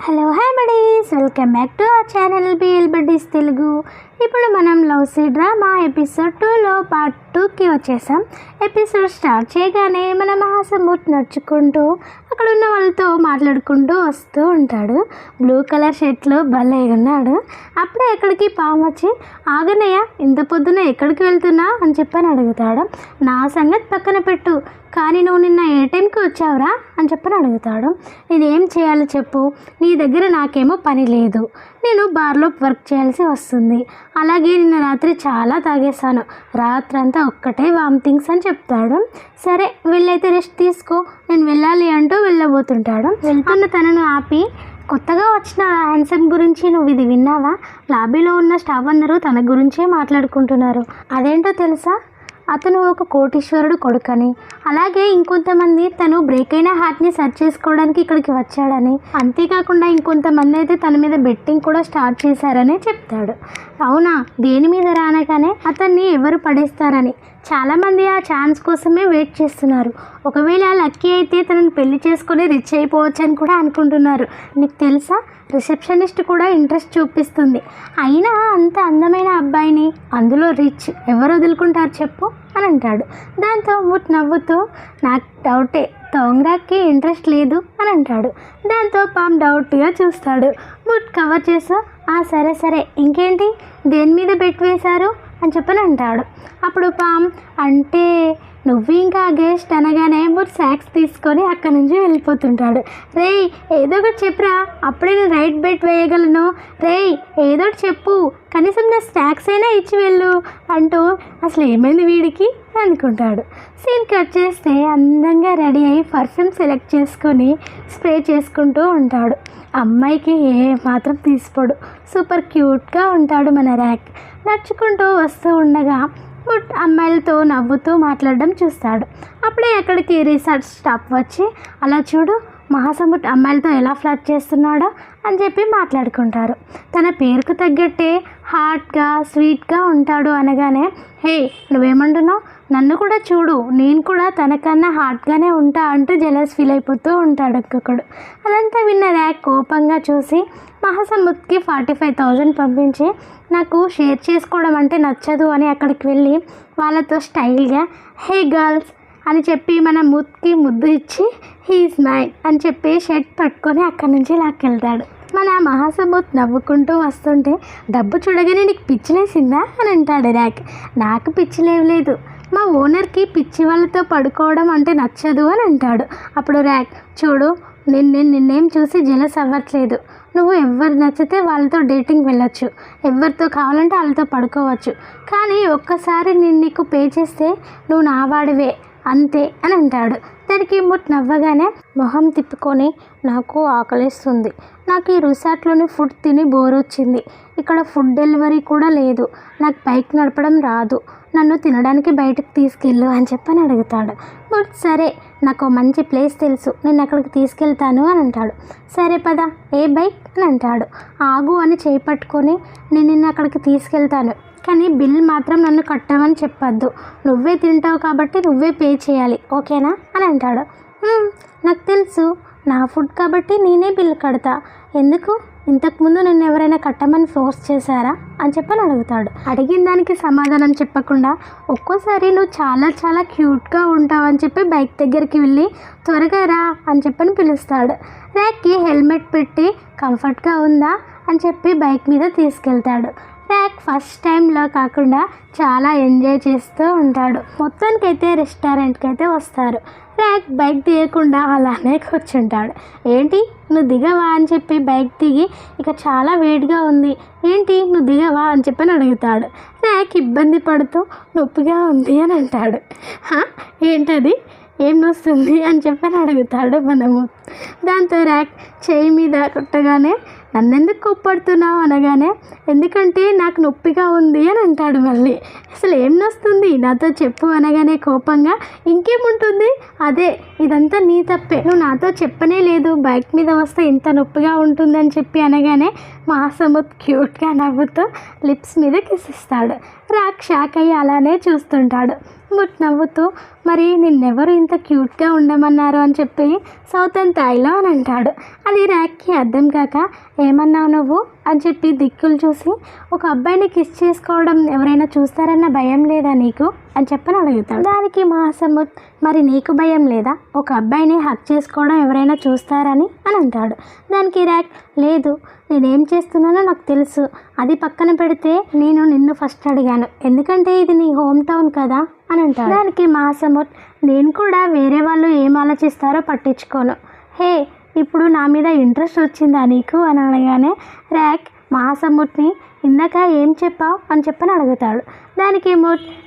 Hello hi buddies, welcome back to our channel BL buddies Telugu. ఇప్పుడు మనం love sea drama episode 2లో part 2కి వచ్చేసాం. ఎపిసోడ్ స్టార్ట్ చేయగానే మన మహాసముద్ర నడుచుకుంటూ అక్కడ ఉన్న వాళ్ళతో మాట్లాడుకుంటూ వస్తూ ఉంటాడు. బ్లూ కలర్ షర్ట్లో భలే ఉన్నాడు. అప్పుడే ఎక్కడికి పాము వచ్చి, ఆగనయ్య ఇంత పొద్దున ఎక్కడికి వెళ్తున్నా అని చెప్పని అడుగుతాడు. నా సంగతి పక్కన పెట్టు, కానీ నువ్వు నిన్న ఏ టైంకి వచ్చావురా అని చెప్పని అడుగుతాడు. నేనేం చేయాలో చెప్పు, నీ దగ్గర నాకేమో పని లేదు, నేను బార్లో వర్క్ చేయాల్సి వస్తుంది. అలాగే నిన్న రాత్రి చాలా తాగేశాను, రాత్రంతా ఒక్కటే వామిటింగ్స్ అని చెప్తాడు. సరే వెళ్ళైతే రెస్ట్ తీసుకో, నేను వెళ్ళాలి అంటూ వెళ్ళబోతుంటాడు. వెళ్తున్న తనను ఆపి, కొత్తగా వచ్చిన హ్యాండ్సమ్ గురించి నువ్వు ఇది విన్నావా? లాబీలో ఉన్న స్టాఫ్ అందరూ తన గురించే మాట్లాడుకుంటున్నారు. అదేంటో తెలుసా? అతను ఒక కోటీశ్వరుడు కొడుకని, అలాగే ఇంకొంతమంది తను బ్రేక్ అయిన హార్ట్ని సర్చ్ చేసుకోవడానికి ఇక్కడికి వచ్చాడని, అంతేకాకుండా ఇంకొంతమంది అయితే తన మీద బెట్టింగ్ కూడా స్టార్ట్ చేశారని చెప్తాడు. అవునా, దేని మీద రానగానే అతన్ని ఎవరు పడేస్తారని చాలామంది ఆ ఛాన్స్ కోసమే వెయిట్ చేస్తున్నారు. ఒకవేళ లక్కీ అయితే తనని పెళ్లి చేసుకొని రిచ్ అయిపోవచ్చు అని కూడా అనుకుంటున్నారు. నీకు తెలుసా, రిసెప్షనిస్ట్ కూడా ఇంట్రెస్ట్ చూపిస్తుంది. అయినా అంత అందమైన అబ్బాయిని, అందులో రిచ్, ఎవరు వదులుకుంటారు చెప్పు అని అంటాడు. దాంతో ముట్ నవ్వుతూ, నాకు డౌటే, తోంగ్రాకి ఇంట్రెస్ట్ లేదు అని అంటాడు. దాంతో పామ్ డౌట్గా చూస్తాడు. ముట్ కవర్ చేస్తూ, సరే సరే ఇంకేంటి, దేని మీద బెట్ వేశారు అని చెప్పని అంటాడు. అప్పుడు పామ్, అంటే నువ్వు ఇంకా గెస్ట్ అనగానే ముట్ సాక్స్ తీసుకొని అక్కడి నుంచి వెళ్ళిపోతుంటాడు. రేయ్ ఏదో ఒకటి చెప్పురా, అప్పుడే నేను రైట్ బెట్ వేయగలను. రేయ్ ఏదో ఒకటి చెప్పు, కనీసం నా స్నాక్స్ అయినా ఇచ్చి వెళ్ళు అంటూ అసలు ఏమైంది వీడికి అనుకుంటాడు. సీన్ కట్ చేస్తే అందంగా రెడీ అయ్యి పర్ఫ్యూమ్ సెలెక్ట్ చేసుకొని స్ప్రే చేసుకుంటూ ఉంటాడు. అమ్మాయికి ఏ మాత్రం తీసిపోడు, సూపర్ క్యూట్గా ఉంటాడు మన ర్యాక్. నడుచుకుంటూ వస్తూ ఉండగా బట్ అమ్మాయిలతో నవ్వుతూ మాట్లాడడం చూస్తాడు. అప్పుడే అక్కడికి రిసార్ట్ స్టాఫ్ వచ్చి, అలా చూడు మహాసముద్ర అమ్మాయిలతో ఎలా ఫ్లర్ట్ చేస్తున్నాడో అని చెప్పి మాట్లాడుకుంటారు. తన పేరుకు తగ్గట్టే హాట్గా స్వీట్గా ఉంటాడు అనగానే, హే నువ్వేమంటున్నావు, నన్ను కూడా చూడు, నేను కూడా తనకన్నా హాట్గానే ఉంటా అంటూ జెలస్ ఫీల్ అయిపోతూ ఉంటాడు ఒక్కొక్కడు. అదంతా విన్న ర్యాక్ కోపంగా చూసి మహాసముద్రకి 45,000 పంపించి, నాకు షేర్ చేసుకోవడం అంటే నచ్చదు అని అక్కడికి వెళ్ళి వాళ్ళతో స్టైల్గా హే గర్ల్స్ అని చెప్పి మన ముద్దుకి ముద్దు ఇచ్చి హీఈస్ మైన్ అని చెప్పి షర్ట్ పట్టుకొని అక్కడి నుంచి లాక్కెళ్తాడు. మన మహాసముద్ర నవ్వుకుంటూ వస్తుంటే, డబ్బు చూడగానే నీకు పిచ్చిలేసిందా అని అంటాడు ర్యాక్. నాకు పిచ్చిలేవలేదు, మా ఓనర్కి పిచ్చి వాళ్ళతో పడుకోవడం అంటే నచ్చదు అని అంటాడు. అప్పుడు ర్యాక్, చూడు నిన్నేం చూసి జెలస్ అవ్వట్లేదు, నువ్వు ఎవరు నచ్చితే వాళ్ళతో డేటింగ్ వెళ్ళొచ్చు, ఎవరితో కావాలంటే వాళ్ళతో పడుకోవచ్చు, కానీ ఒక్కసారి నేను నీకు పే చేస్తే నువ్వు నా వాడివే అంతే అని అంటాడు. దానికి ముట్ నవ్వగానే మొహం తిప్పుకొని, నాకు ఆకలిస్తుంది, నాకు ఈ రిసార్ట్లోని ఫుడ్ తిని బోర్ వచ్చింది, ఇక్కడ ఫుడ్ డెలివరీ కూడా లేదు, నాకు బైక్ నడపడం రాదు, నన్ను తినడానికి బయటకు తీసుకెళ్ళు అని చెప్పని అడుగుతాడు. బట్ సరే నాకు మంచి ప్లేస్ తెలుసు, నేను అక్కడికి తీసుకెళ్తాను అని అంటాడు. సరే పద, ఏ బైక్ అని అంటాడు. ఆగు అని చేపట్టుకొని, నేను నిన్ను అక్కడికి తీసుకెళ్తాను, కానీ బిల్ మాత్రం నన్ను కట్టమని చెప్పొద్దు, నువ్వే తింటావు కాబట్టి నువ్వే పే చేయాలి, ఓకేనా అని అంటాడు. నాకు తెలుసు, నా ఫుడ్ కాబట్టి నేనే బిల్ కడతా, ఎందుకు ఇంతకుముందు నిన్ను ఎవరైనా కట్టమని ఫోర్స్ చేశారా అని చెప్పని అడుగుతాడు. అడిగిన దానికి సమాధానం చెప్పకుండా, ఒక్కోసారి నువ్వు చాలా చాలా క్యూట్గా ఉంటావు అని చెప్పి బైక్ దగ్గరికి వెళ్ళి త్వరగా రా అని చెప్పని పిలుస్తాడు. ర్యాక్కి హెల్మెట్ పెట్టి కంఫర్ట్గా ఉందా అని చెప్పి బైక్ మీద తీసుకెళ్తాడు. ర్యాక్ ఫస్ట్ టైంలో కాకుండా చాలా ఎంజాయ్ చేస్తూ ఉంటాడు. మొత్తానికైతే రెస్టారెంట్కి అయితే వస్తారు. ర్యాక్ బైక్ దిగకుండా అలానే కూర్చుంటాడు. ఏంటి నువ్వు దిగవా అని చెప్పి బైక్ దిగి, ఇక చాలా వేడిగా ఉంది, ఏంటి నువ్వు దిగవా అని చెప్పని అడుగుతాడు. ర్యాక్ ఇబ్బంది పడుతూ, నొప్పిగా ఉంది అని అంటాడు. ఏంటది, ఏం వస్తుంది అని చెప్పని అడుగుతాడు మనము. దాంతో ర్యాక్ చేయి మీద కొట్టగానే, నన్నెందుకు కోప్పడుతున్నావు అనగానే, ఎందుకంటే నాకు నొప్పిగా ఉంది అని అంటాడు. మళ్ళీ అసలు ఏం నొస్తుంది నాతో చెప్పు అనగానే కోపంగా, ఇంకేముంటుంది, అదే ఇదంతా నీ తప్పే, నువ్వు నాతో చెప్పనే లేదు, బైక్ మీద వస్తే ఇంత నొప్పిగా ఉంటుందని చెప్పి అనగానే మహాసముద్ర క్యూట్గా నవ్వుతూ లిప్స్ మీద కిస్ ఇస్తాడు. రాక్ షాక్ అయ్యి అలానే చూస్తుంటాడు. బట్ నవ్వుతూ మరి నిన్నెవరు ఇంత క్యూట్గా ఉండమన్నారు అని చెప్పి సౌత్ అండ్ థాయిలో అని అంటాడు. అది రాక్కి అర్థం కాక ఏమన్నావు నువ్వు అని చెప్పి దిక్కులు చూసి ఒక అబ్బాయిని కిస్ చేసుకోవడం ఎవరైనా చూస్తారన్న భయం లేదా నీకు అని చెప్పని అడుగుతాడు. దానికి మహాసముద్ర మరి నీకు భయం లేదా ఒక అబ్బాయిని హక్ చేసుకోవడం ఎవరైనా చూస్తారని అని అంటాడు. దానికి రాక్ లేదు, నేనేం చేస్తున్నానో నాకు తెలుసు, అది పక్కన పెడితే నేను నిన్ను ఫస్ట్ అడిగాను ఎందుకంటే ఇది నీ హోమ్ టౌన్ కదా అని అంటాడు. దానికి మహాసముద్ర నేను కూడా వేరే వాళ్ళు ఏం ఆలోచిస్తారో పట్టించుకోను, హే ఇప్పుడు నా మీద ఇంట్రెస్ట్ వచ్చిందా నీకు అని అనగానే రాక్ మహాసముద్రని ఇందాక ఏం చెప్పావు అని చెప్పని అడుగుతాడు. దానికి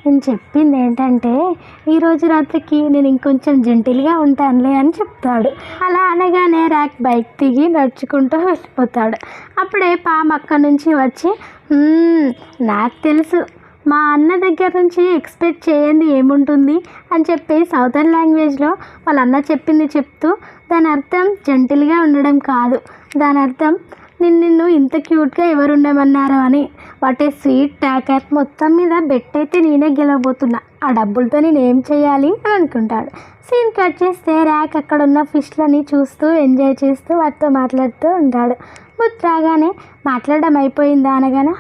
నేను చెప్పింది ఏంటంటే ఈరోజు రాత్రికి నేను ఇంకొంచెం జెంటిల్గా ఉంటానులే అని చెప్తాడు. అలా అనగానే రాక్ బైక్ దిగి నడుచుకుంటూ వెళ్ళిపోతాడు. అప్పుడే పామ్ అక్కడి నుంచి వచ్చి నాకు తెలుసు మా అన్న దగ్గర నుంచి ఎక్స్పెక్ట్ చేయండి ఏముంటుంది అని చెప్పి సౌదర్న్ లాంగ్వేజ్లో వాళ్ళ అన్న చెప్పింది చెప్తూ దాని అర్థం జెంటిల్గా ఉండడం కాదు, దాని అర్థం నిన్ను ఇంత క్యూట్గా ఎవరు ఉండమన్నారు అని. వాట్ ఏ స్వీట్ టాకర్, మొత్తం మీద బెట్ అయితే నేనే గెలవబోతున్నా, ఆ డబ్బులతో నేను ఏం చేయాలి అని అనుకుంటాడు. సీన్ కట్ చేస్తే రాక్ అక్కడ ఉన్న ఫిష్లని చూస్తూ ఎంజాయ్ చేస్తూ వాటితో మాట్లాడుతూ ఉంటాడు. బుత్ రాగానే మాట్లాడడం అయిపోయిందా అనగానే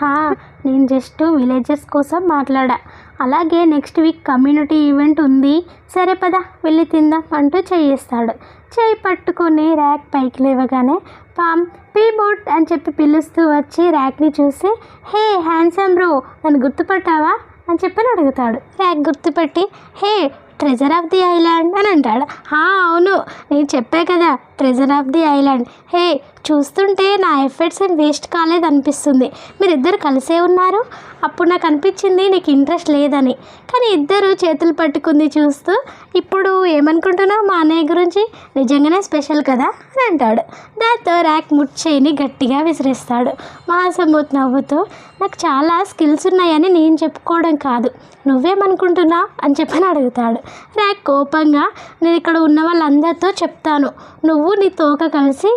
నేను జస్ట్ విలేజర్స్ కోసం మాట్లాడా, అలాగే నెక్స్ట్ వీక్ కమ్యూనిటీ ఈవెంట్ ఉంది, సరే పద వెళ్ళి తిందాం అంటూ చేయిస్తాడు. చేయి పట్టుకొని ర్యాక్ పైకి లేవగానే పామ్ పీ బోట్ అని చెప్పి పిలుస్తూ వచ్చి ర్యాక్ని చూసి హే హ్యాండ్సమ్ బ్రో నన్ను గుర్తుపట్టావా అని చెప్పని అడుగుతాడు. ర్యాక్ గుర్తుపెట్టి hey treasure of the island అని అంటాడు. అవును నేను చెప్పే కదా treasure of the island, hey చూస్తుంటే నా ఎఫర్ట్స్ ఏం వేస్ట్ కాలేదు అనిపిస్తుంది, మీరిద్దరు కలిసే ఉన్నారు, అప్పుడు నాకు అనిపించింది నీకు ఇంట్రెస్ట్ లేదని, కానీ ఇద్దరు చేతులు పట్టుకుంది చూస్తూ ఇప్పుడు ఏమనుకుంటున్నావు మా అన్నయ్య గురించి, నిజంగానే స్పెషల్ కదా అని అంటాడు. దాంతో ర్యాక్ ముచ్చేయిని గట్టిగా విసిరేస్తాడు. మహాసముద్ర నవ్వుతూ నాకు చాలా స్కిల్స్ ఉన్నాయని నేను చెప్పుకోవడం కాదు, నువ్వేమనుకుంటున్నావు అని చెప్పని అడుగుతాడు. ర్యాక్ కోపంగా నేను ఇక్కడ ఉన్న వాళ్ళందరితో చెప్తాను నువ్వు నీ తోక కలిసి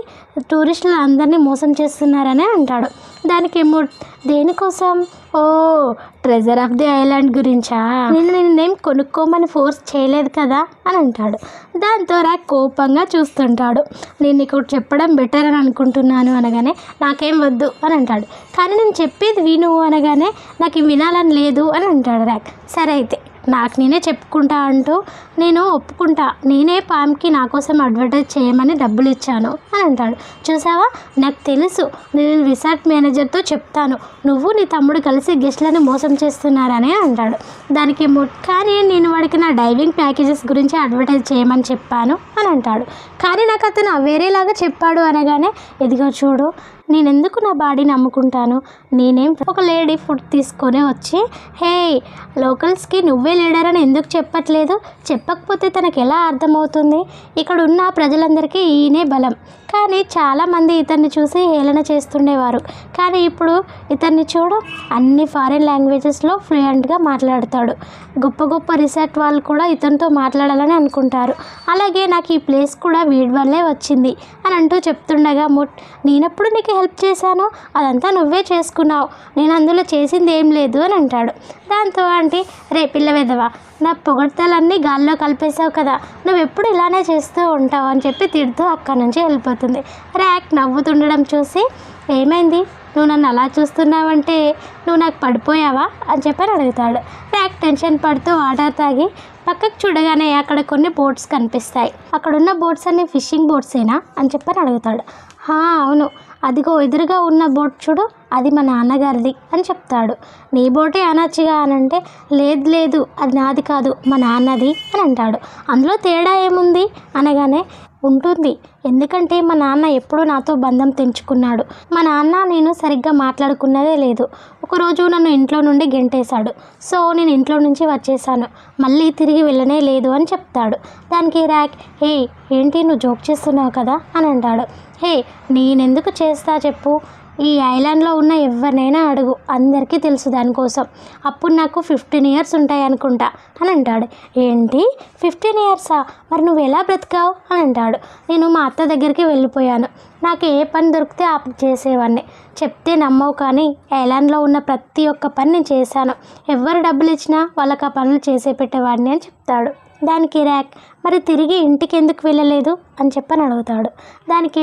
టూరిస్టులు అందరినీ మోసం చేస్తున్నారని అంటాడు. దానికి దేనికోసం, ఓ ట్రెజర్ ఆఫ్ ది ఐలాండ్ గురించా, నిన్నేం కొనుక్కోమని ఫోర్స్ చేయలేదు కదా అని అంటాడు. దాంతో ర్యాక్ కోపంగా చూస్తుంటాడు. నేను నీకు చెప్పడం బెటర్ అని అనుకుంటున్నాను అనగానే నాకేం వద్దు అని అంటాడు. కానీ నేను చెప్పేది విను అనగానే నాకు వినాలని లేదు అని అంటాడు ర్యాక్. సరే అయితే నాకు నేనే చెప్పుకుంటా అంటూ నేను ఒప్పుకుంటా, నేనే పామ్కి నా కోసం అడ్వర్టైజ్ చేయమని డబ్బులు ఇచ్చాను అని అంటాడు. చూసావా నాకు తెలుసు, నేను రిసార్ట్ మేనేజర్తో చెప్తాను నువ్వు నీ తమ్ముడు కలిసి గెస్ట్లను మోసం చేస్తున్నారని అంటాడు. దానికి కానీ నేను వాడికి నా డైవింగ్ ప్యాకేజెస్ గురించి అడ్వర్టైజ్ చేయమని చెప్పాను అని అంటాడు. కానీ నాకు అతను వేరేలాగా చెప్పాడు అనగానే ఎదిగో చూడు నేనెందుకు నా బాడీని అమ్ముకుంటాను, నేనేం ఒక లేడీ ఫుడ్ తీసుకొని వచ్చి హే లోకల్స్కి నువ్వే లీడర్ అని ఎందుకు చెప్పట్లేదు, చెప్పకపోతే తనకు ఎలా అర్థమవుతుంది, ఇక్కడ ఉన్న ప్రజలందరికీ ఈయనే బలం. కానీ చాలామంది ఇతన్ని చూసి హేళన చేస్తుండేవారు, కానీ ఇప్పుడు ఇతన్ని చూడు అన్ని ఫారిన్ లాంగ్వేజెస్లో ఫ్లూయెంట్గా మాట్లాడతాడు, గొప్ప గొప్ప రిసార్ట్ వాళ్ళు కూడా ఇతనితో మాట్లాడాలని అనుకుంటారు, అలాగే నాకు ఈ ప్లేస్ కూడా వీడి వల్లే వచ్చింది అని అంటూ చెప్తుండగా నేనెప్పుడు నీకు హెల్ప్ చేశాను, అదంతా నువ్వే చేసుకున్నావు, నేను అందులో చేసింది ఏం లేదు అని అంటాడు. దాంతో అంటే రే పిల్ల వెదవా నా పొగడ్తలన్నీ గాల్లో కలిపేశావు కదా, నువ్వు ఎప్పుడు ఇలానే చేస్తూ ఉంటావు అని చెప్పి తిడుతూ అక్కడి నుంచి వెళ్ళిపోతుంది. ర్యాక్ నవ్వుతుండడం చూసి ఏమైంది నువ్వు నన్ను అలా చూస్తున్నావంటే నువ్వు నాకు పడిపోయావా అని చెప్పని అడుగుతాడు. ర్యాక్ టెన్షన్ పడుతూ వాటర్ తాగి పక్కకు చూడగానే అక్కడ కొన్ని బోట్స్ కనిపిస్తాయి. అక్కడున్న బోట్స్ అన్ని ఫిషింగ్ బోట్సేనా అని చెప్పని అడుగుతాడు. అవును అదిగో ఎదురుగా ఉన్న బోట్ చూడు అది మా నాన్నగారిది అని చెప్తాడు. నీ బోటే అనొచ్చుగా అని అంటే లేదు అది నాది కాదు మా నాన్నది అని అంటాడు. అందులో తేడా ఏముంది అనగానే ఉంటుంది, ఎందుకంటే మా నాన్న ఎప్పుడూ నాతో బంధం తెంచుకున్నాడు, మా నాన్న నేను సరిగ్గా మాట్లాడుకున్నదే లేదు, ఒకరోజు నన్ను ఇంట్లో నుండి గెంటేశాడు, సో నేను ఇంట్లో నుంచి వచ్చేసాను, మళ్ళీ తిరిగి వెళ్ళనే లేదు అని చెప్తాడు. దానికి ర్యాక్ హే ఏంటి నువ్వు జోక్ చేస్తున్నావు కదా అని అంటాడు. హే నేనెందుకు చేస్తా చెప్పు, ఈ ఐలాండ్లో ఉన్న ఎవరినైనా అడుగు, అందరికీ తెలుసు దానికోసం. అప్పుడు నాకు 15 years ఉంటాయి అనుకుంటా అని అంటాడు. ఏంటి 15 yearsా? మరి నువ్వు ఎలా బ్రతికావు అని అంటాడు. నేను మా అత్త దగ్గరికి వెళ్ళిపోయాను. నాకు ఏ పని దొరికితే ఆ చేసేవాడిని. చెప్తే నమ్మవు కానీ ఐలాండ్లో ఉన్న ప్రతి ఒక్క పని నేను చేశాను. ఎవరు డబ్బులు ఇచ్చినా వాళ్ళకి ఆ పనులు చేసే పెట్టేవాడిని అని చెప్తాడు. దానికి ర్యాక్, మరి తిరిగి ఇంటికి ఎందుకు వెళ్ళలేదు అని చెప్పని అడుగుతాడు. దానికి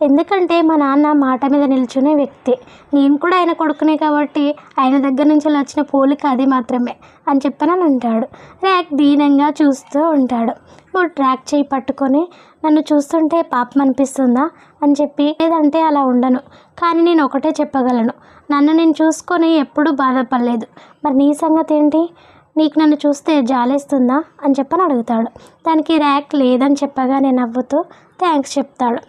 ఎందుకంటే మా నాన్న మాట మీద నిల్చునే వ్యక్తి, నేను కూడా ఆయన కొడుకునే కాబట్టి ఆయన దగ్గర నుంచి వచ్చిన పోలిక అది మాత్రమే అని చెప్పని అంటాడు. ర్యాక్ దీనంగా చూస్తూ ఉంటాడు. ర్యాక్ చేయి పట్టుకొని, నన్ను చూస్తుంటే పాపం అనిపిస్తుందా అని చెప్పి, లేదంటే అలా ఉండను, కానీ నేను ఒకటే చెప్పగలను, నన్ను నేను చూసుకొని ఎప్పుడూ బాధపడలేదు. మరి నీ సంగతి ఏంటి, నీకు నన్ను చూస్తే జాలేస్తుందా అని చెప్పని అడుగుతాడు. దానికి ర్యాక్ లేదని చెప్పగానే నవ్వుతూ థ్యాంక్స్ చెప్తాడు.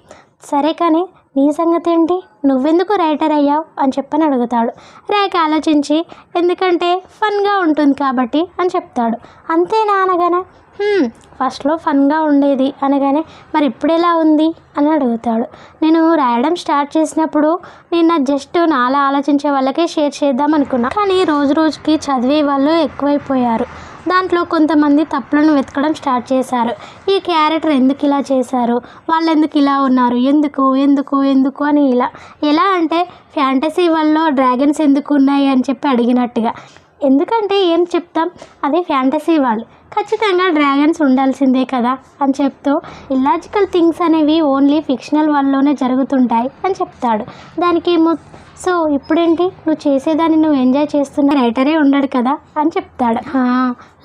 సరే కానీ నీ సంగతి ఏంటి, నువ్వెందుకు రైటర్ అయ్యావు అని చెప్పని అడుగుతాడు. ర్యాక్ ఆలోచించి, ఎందుకంటే ఫన్గా ఉంటుంది కాబట్టి అని చెప్తాడు. అంతేనా అనగానే ఫస్ట్లో ఫన్గా ఉండేది అనగానే, మరి ఇప్పుడు ఎలా ఉంది అని అడుగుతాడు. నేను రాయడం స్టార్ట్ చేసినప్పుడు నేను జస్ట్ నాలా ఆలోచించే వాళ్ళకే షేర్ చేద్దాం అనుకున్నా, కానీ రోజు రోజుకి చదివే వాళ్ళు ఎక్కువైపోయారు. దాంట్లో కొంతమంది తప్పులను వెతకడం స్టార్ట్ చేశారు. ఈ క్యారెక్టర్ ఎందుకు ఇలా చేశారు, వాళ్ళు ఎందుకు ఇలా ఉన్నారు, ఎందుకు ఎందుకు ఎందుకు అని ఎలా అంటే ఫ్యాంటసీ వరల్డ్లో డ్రాగన్స్ ఎందుకు ఉన్నాయి అని చెప్పి అడిగినట్టుగా. ఎందుకంటే ఏం చెప్తాం, అదే ఫ్యాంటసీ వరల్డ్, ఖచ్చితంగా డ్రాగన్స్ ఉండాల్సిందే కదా అని చెప్తూ ఇల్లాజికల్ థింగ్స్ అనేవి ఓన్లీ ఫిక్షనల్ వరల్డ్లోనే జరుగుతుంటాయి అని చెప్తాడు. దానికి సో ఇప్పుడేంటి, నువ్వు చేసేదాన్ని నువ్వు ఎంజాయ్ చేస్తున్న రైటరే ఉండడు కదా అని చెప్తాడు.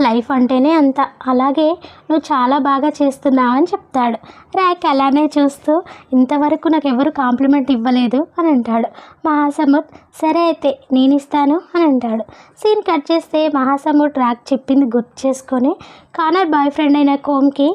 లైఫ్ అంటేనే అంత, అలాగే నువ్వు చాలా బాగా చేస్తున్నావు అని చెప్తాడు. ర్యాక్ అలానే చూస్తూ, ఇంతవరకు నాకు ఎవరు కాంప్లిమెంట్ ఇవ్వలేదు అని అంటాడు. మహాసముద్ర, సరే అయితే నేను ఇస్తాను అని అంటాడు. సీన్ కట్ చేస్తే మహాసముద్ర ర్యాక్ చెప్పింది గుర్తు చేసుకొని కానర్ బాయ్ ఫ్రెండ్ అయిన కోమ్కి,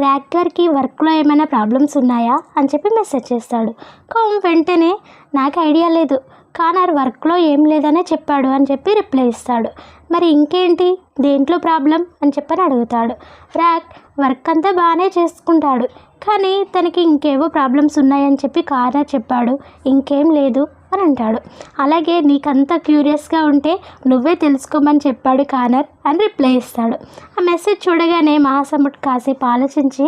ర్యాక్ గారికి వర్క్లో ఏమైనా ప్రాబ్లమ్స్ ఉన్నాయా అని చెప్పి మెసేజ్ చేస్తాడు. కోమ్ వెంటనే, నాకు ఐడియా లేదు, కానర్ వర్క్లో ఏం లేదనే చెప్పాడు అని చెప్పి రిప్లై ఇస్తాడు. మరి ఇంకేంటి, దేంట్లో ప్రాబ్లం అని చెప్పని అడుగుతాడు. ర్యాక్ వర్క్ అంతా బాగానే చేసుకుంటాడు, కానీ తనకి ఇంకేవో ప్రాబ్లమ్స్ ఉన్నాయని చెప్పి కానర్ చెప్పాడు, ఇంకేం లేదు అని అంటాడు. అలాగే నీకంతా క్యూరియస్గా ఉంటే నువ్వే తెలుసుకోమని చెప్పాడు కానర్ అని రిప్లై ఇస్తాడు. ఆ మెసేజ్ చూడగానే మహాసముద్ర కాసేపు ఆలోచించి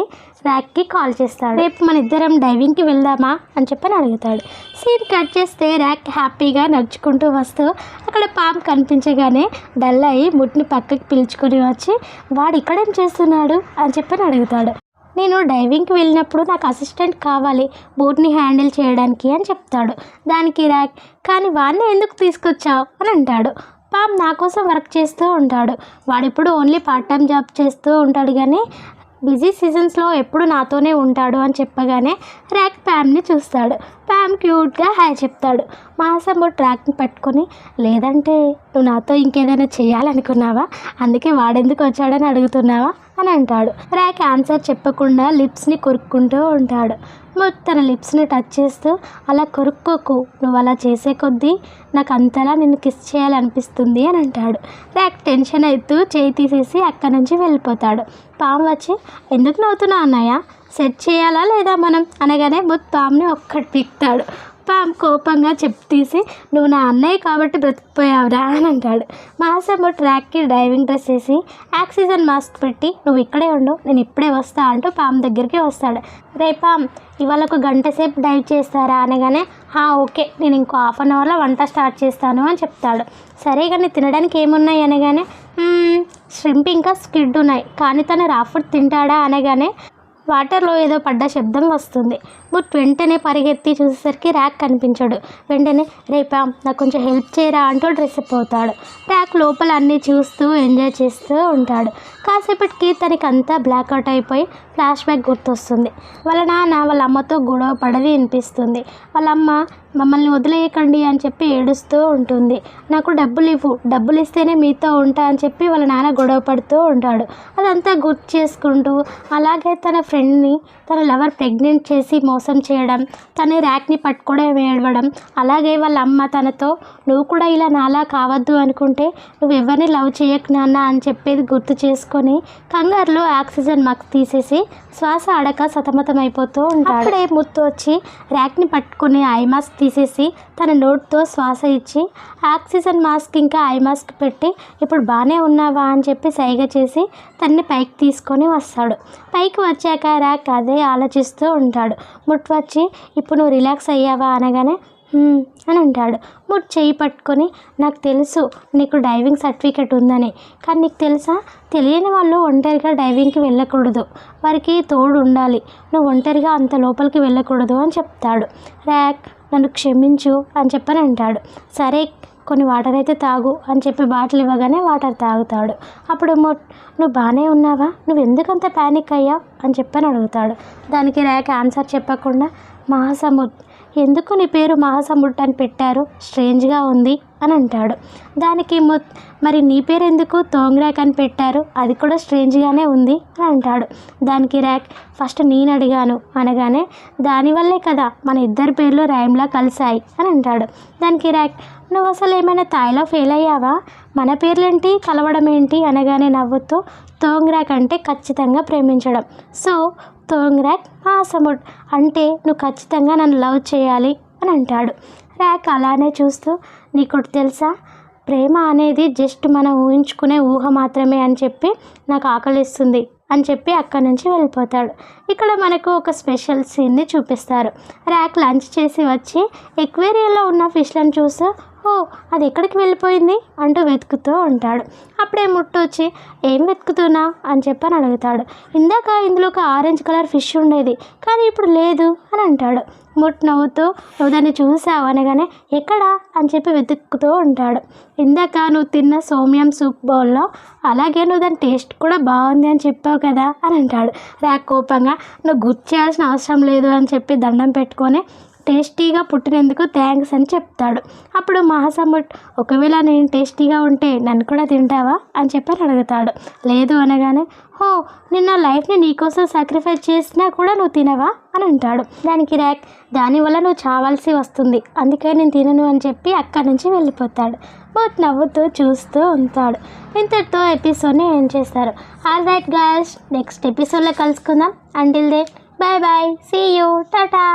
ర్యాక్కి కాల్ చేస్తాడు. రేపు మన ఇద్దరం డైవింగ్కి వెళ్దామా అని చెప్పని అడుగుతాడు. సీన్ కట్ చేస్తే ర్యాక్ హ్యాపీగా నడుచుకుంటూ వస్తూ అక్కడ పాము కనిపించగానే డల్ అయ్యి ముట్ని పక్కకి పిలుచుకొని వచ్చి, వాడు ఇక్కడేం చేస్తున్నాడు అని చెప్పని అడుగుతాడు. నేను డైవింగ్కి వెళ్ళినప్పుడు నాకు అసిస్టెంట్ కావాలి బోట్ని హ్యాండిల్ చేయడానికి అని చెప్తాడు. దానికి ర్యాక్, కానీ వాడిని ఎందుకు తీసుకొచ్చావు అని అంటాడు. పామ్ నా కోసం వర్క్ చేస్తూ ఉంటాడు, వాడిప్పుడు ఓన్లీ పార్ట్ టైం జాబ్ చేస్తూ ఉంటాడు, కానీ బిజీ సీజన్స్లో ఎప్పుడు నాతోనే ఉంటాడు అని చెప్పగానే ర్యాక్ ప్యామ్ని చూస్తాడు. ప్యామ్ క్యూట్గా హాయ్ చెప్తాడు. మహాసముద్ర ర్యాక్ని పట్టుకొని, లేదంటే నువ్వు నాతో ఇంకేదైనా చేయాలనుకున్నావా, అందుకే వాడెందుకు వచ్చాడని అడుగుతున్నావా అని అంటాడు. ర్యాక్ ఆన్సర్ చెప్పకుండా లిప్స్ని కొరుక్కుంటూ ఉంటాడు. తన లిప్స్ని టచ్ చేస్తూ, అలా కొరుక్కోకు, నువ్వు అలా చేసే కొద్దీ నాకు అంతలా నిన్ను కిస్ చేయాలనిపిస్తుంది అని అంటాడు. ర్యాక్ టెన్షన్ అవుతూ చేయి తీసేసి అక్కడి నుంచి వెళ్ళిపోతాడు. పాము వచ్చి, ఎందుకు నవ్వుతున్నావు అన్నయ్య, సెట్ చేయాలా లేదా మనం అనగానే పాముని ఒక్కటి పీకుతాడు. పాము కోపంగా చెప్పు తీసి, నువ్వు నా అన్నయ్య కాబట్టి బ్రతికిపోయావురా అని అంటాడు. మహాసముద్ర ర్యాక్కి డైవింగ్ డ్రెస్ వేసి ఆక్సిజన్ మాస్క్ పెట్టి, నువ్వు ఇక్కడే ఉండు, నేను ఇప్పుడే వస్తా అంటూ పాము దగ్గరికి వస్తాడు. రే పామ్, ఇవాళ 1 గంట సేపు డైవ్ చేస్తారా అనగానే, ఓకే, నేను ఇంకో 1/2 అవర్లో వంట స్టార్ట్ చేస్తాను అని చెప్తాడు. సరే కానీ తినడానికి ఏమున్నాయి అనగానే, ష్రింప్ ఇంకా స్క్విడ్ ఉన్నాయి, కానీ తను రా ఫుడ్ తింటాడా అనగానే వాటర్లో ఏదో పడ్డ శబ్దం వస్తుంది. వెంటనే పరిగెత్తి చూసేసరికి ర్యాక్ కనిపించాడు. వెంటనే, రేపా నాకు కొంచెం హెల్ప్ చేయరా అంటూ డ్రెస్ అప్ అవుతాడు. ర్యాక్ లోపల అన్నీ చూస్తూ ఎంజాయ్ చేస్తూ ఉంటాడు. కాసేపటికి తనకి అంతా బ్లాక్అవుట్ అయిపోయి ఫ్లాష్ బ్యాక్ గుర్తొస్తుంది. వాళ్ళ నాన్న వాళ్ళ అమ్మతో గొడవ పడది అనిపిస్తుంది. వాళ్ళ అమ్మ, మమ్మల్ని వదిలేయకండి అని చెప్పి ఏడుస్తూ ఉంటుంది. నాకు డబ్బులు ఇవ్వు, డబ్బులు ఇస్తేనే మీతో ఉంటా అని చెప్పి వాళ్ళ నాన్న గొడవ పడుతూ ఉంటాడు. అదంతా గుర్తు చేసుకుంటూ అలాగే తన ఫ్రెండ్ని తన లవర్ ప్రెగ్నెంట్ చేసి మోసం మోసం చేయడం, తను ర్యాక్ని పట్టుకోవడం ఏడవడం, అలాగే వాళ్ళ అమ్మ తనతో నువ్వు కూడా ఇలా నాలా కావద్దు అనుకుంటే నువ్వు ఎవరిని లవ్ చేయకు నాన్న అని చెప్పేది గుర్తు చేసుకొని కంగారులో ఆక్సిజన్ మాస్క్ తీసేసి శ్వాస ఆడక సతమతం అయిపోతూ ఉంటాడు. అప్పుడే ముత్తు వచ్చి ర్యాక్ని పట్టుకుని ఐ మాస్క్ తీసేసి తన నోట్తో శ్వాస ఇచ్చి ఆక్సిజన్ మాస్క్ ఇంకా ఐ మాస్క్ పెట్టి ఇప్పుడు బాగానే ఉన్నావా అని చెప్పి సైగ చేసి తన్ని పైకి తీసుకొని వస్తాడు. పైకి వచ్చాక ర్యాక్ అదే ఆలోచిస్తూ ఉంటాడు. ముట్టు వచ్చి ఇప్పుడు నువ్వు రిలాక్స్ అయ్యావా అనగానే అని అంటాడు. ముట్టు చెయ్యి పట్టుకొని నాకు తెలుసు నీకు డైవింగ్ సర్టిఫికెట్ ఉందని, కానీ నీకు తెలుసా తెలియని వాళ్ళు ఒంటరిగా డైవింగ్కి వెళ్ళకూడదు, వారికి తోడు ఉండాలి, నువ్వు ఒంటరిగా అంత లోపలికి వెళ్ళకూడదు అని చెప్తాడు. ర్యాక్ నన్ను క్షమించు అని చెప్పని అంటాడు. సరే కొన్ని వాటర్ అయితే తాగు అని చెప్పి బాటిల్ ఇవ్వగానే వాటర్ తాగుతాడు. అప్పుడు నువ్వు బాగానే ఉన్నావా, నువ్వు ఎందుకంత ప్యానిక్ అయ్యావు అని చెప్పని అడుగుతాడు. దానికి ర్యాక్ ఆన్సర్ చెప్పకుండా మహాసముద్ర ఎందుకు నీ పేరు మహాసముద్ర అని పెట్టారు, స్ట్రేంజ్గా ఉంది అని అంటాడు. దానికి మరి నీ పేరు ఎందుకు తోంగ్రాక్ అని పెట్టారు, అది కూడా స్ట్రేంజ్గానే ఉంది అని అంటాడు. దానికి ర్యాక్ ఫస్ట్ నేను అడిగాను అనగానే దానివల్లే కదా మన ఇద్దరి పేర్లు రైమ్లా కలిసాయి అని అంటాడు. దానికి ర్యాక్ నువ్వు అసలు ఏమైనా తాయిలో ఫెయిల్ అయ్యావా, మన పేర్లేంటి కలవడం ఏంటి అనగానే నవ్వుతూ తోంగ్రాక్ అంటే ఖచ్చితంగా ప్రేమించడం, సో తోంగ్రాక్ మహాసముద్ర అంటే నువ్వు ఖచ్చితంగా నన్ను లవ్ చేయాలి అని అంటాడు. ర్యాక్ అలానే చూస్తూ నీకు తెలుసా ప్రేమ అనేది జస్ట్ మనం ఊహించుకునే ఊహ మాత్రమే అని చెప్పి నాకు ఆకలిస్తుంది అని చెప్పి అక్కడి నుంచి వెళ్ళిపోతాడు. ఇక్కడ మనకు ఒక స్పెషల్ సీన్ని చూపిస్తారు. ర్యాక్ లంచ్ చేసి వచ్చి ఎక్వేరియంలో ఉన్న ఫిష్లను చూస్తూ ఓ అది ఎక్కడికి వెళ్ళిపోయింది అంటూ వెతుకుతూ ఉంటాడు. అప్పుడే ముట్టు వచ్చి ఏం వెతుకుతున్నా అని చెప్పని అడుగుతాడు. ఇందాక ఇందులో ఒక ఆరెంజ్ కలర్ ఫిష్ ఉండేది కానీ ఇప్పుడు లేదు అని అంటాడు. ముట్టు నవ్వుతూ నువ్వు దాన్ని చూసావు అనగానే ఎక్కడా అని చెప్పి వెతుకుతూ ఉంటాడు. ఇందాక నువ్వు తిన్న సోమియం సూప్ బౌల్లో, అలాగే నువ్వు దాని టేస్ట్ కూడా బాగుంది అని చెప్పావు కదా అని అంటాడు. ర్యాక్ కోపంగా నువ్వు గుర్తు చేయాల్సిన అవసరం లేదు అని చెప్పి దండం పెట్టుకొని టేస్టీగా పుట్టినందుకు థ్యాంక్స్ అని చెప్తాడు. అప్పుడు మహాసముద్ర ఒకవేళ నేను టేస్టీగా ఉంటే నన్ను కూడా తింటావా అని చెప్పని అడుగుతాడు. లేదు అనగానే హో నిన్న లైఫ్ని నీకోసం సాక్రిఫైస్ చేసినా కూడా నువ్వు తినవా అని అంటాడు. దానికి ర్యాక్ దానివల్ల నువ్వు చావాల్సి వస్తుంది, అందుకే నేను తినను అని చెప్పి అక్కడి నుంచి వెళ్ళిపోతాడు. బోత్ నవ్వుతూ చూస్తూ ఉంటాడు. ఇంతటితో ఎపిసోడ్ని ఏం చేస్తారు. ఆల్ రైట్ గైస్, నెక్స్ట్ ఎపిసోడ్లో కలుసుకుందాం. Until then bye bye, see you, Tata.